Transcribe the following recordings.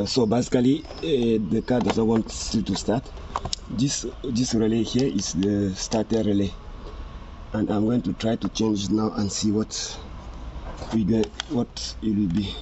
So basically the car doesn't want still to start. This relay here is the starter relay, and I'm going to try to change it now and see what it will be.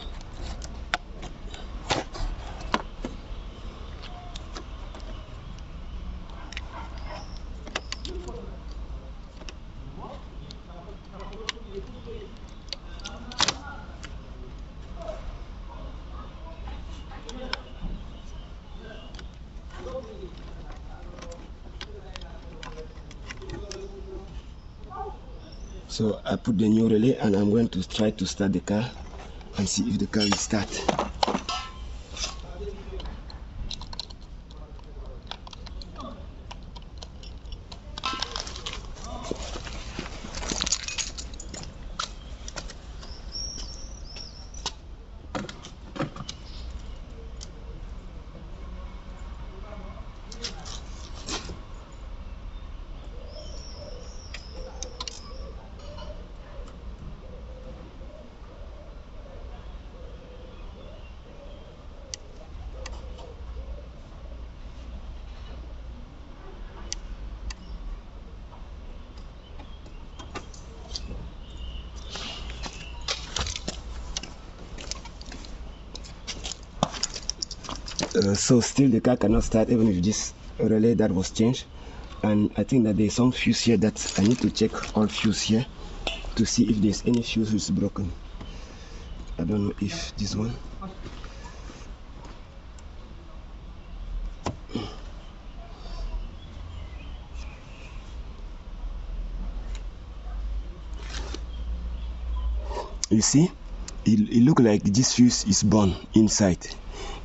So I put the new relay and I'm going to try to start the car and see if the car will start. So still the car cannot start even with this relay that was changed, and I think that there's some fuse here that I need to check all fuse here to see if there's any fuse which is broken. I don't know if this one. You see, it looks like this fuse is burnt inside.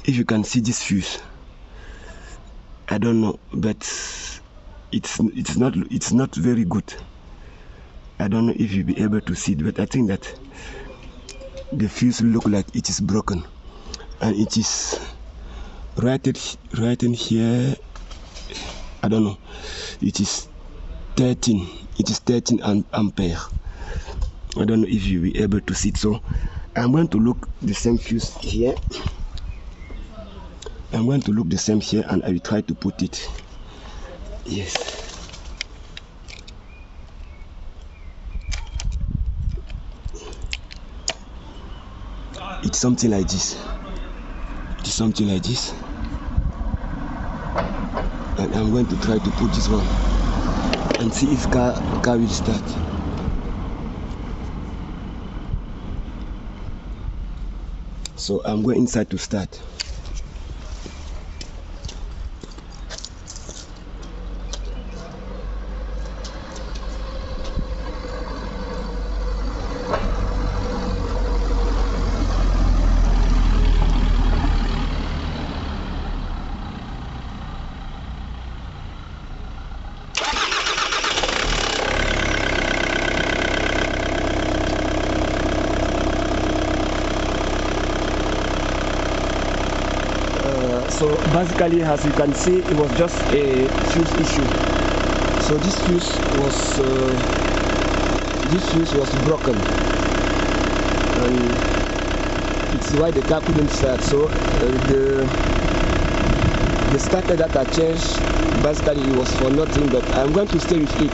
If you can see this fuse, I don't know, but it's not very good. I don't know if you'll be able to see it, but I think that the fuse look like it is broken, and it is right in here. I don't know. It is 13. It is 13 ampere. I don't know if you'll be able to see it. So I'm going to look the same fuse here. I'm going to look the same here, and I will try to put it. Yes. It's something like this. It's something like this. And I'm going to try to put this one and see if car will start. So I'm going inside to start. So basically, as you can see, it was just a fuse issue. So this fuse was broken, and it's why the car couldn't start. So the starter that I changed, basically it was for nothing. But I'm going to stay with it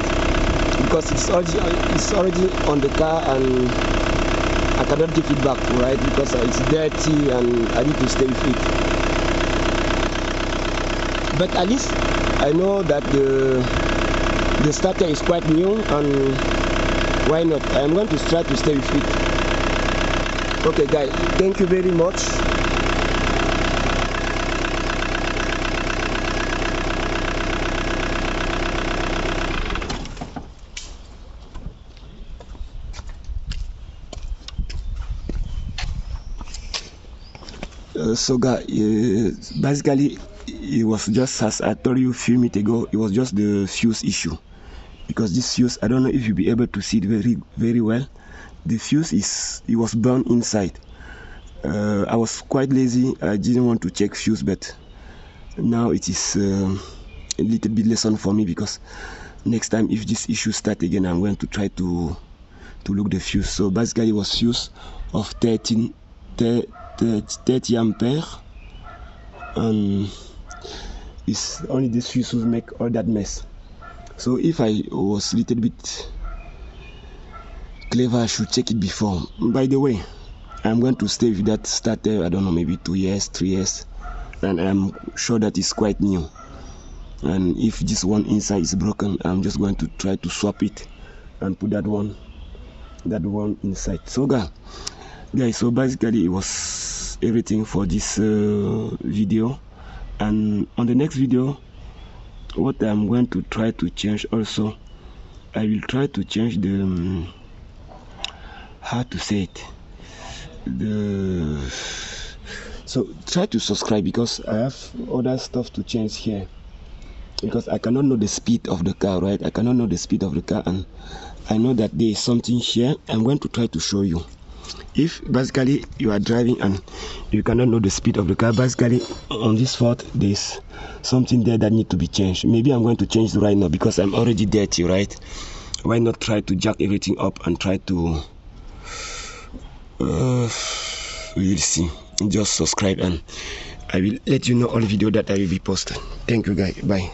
because it's already on the car, and I cannot give it back, right? Because it's dirty, and I need to stay with it. But at least I know that the starter is quite new, and why not? I'm going to try to stay with it. Okay guys, thank you very much. So guys, basically it was just as I told you a few minutes ago. It was just the fuse issue, because this fuse, I don't know if you'll be able to see it very well. The fuse it was burned inside. I was quite lazy. I didn't want to check fuse, but now it is a little bit lesson for me, because next time if this issue start again, I'm going to try to look the fuse. So basically it was fuse of 30 ampere, and it's only this fuse will make all that mess. So if I was a little bit clever, I should check it before. By the way, I'm going to stay with that starter, I don't know, maybe 2 years, 3 years, and I'm sure that it's quite new. And if this one inside is broken, I'm just going to try to swap it and put that one inside. So guys, so basically it was everything for this video. And on the next video, what I'm going to try to change also, I will try to change the how to say it, so try to subscribe, because I have other stuff to change here, because I cannot know the speed of the car, right? I cannot know the speed of the car, and I know that there is something here. I'm going to try to show you. If basically you are driving and you cannot know the speed of the car, basically on this Ford there's something there that need to be changed. Maybe I'm going to change it right now because I'm already dirty, right? Why not try to jack everything up and try to we'll see. Just subscribe and I will let you know all video that I will be posting. Thank you guys, bye.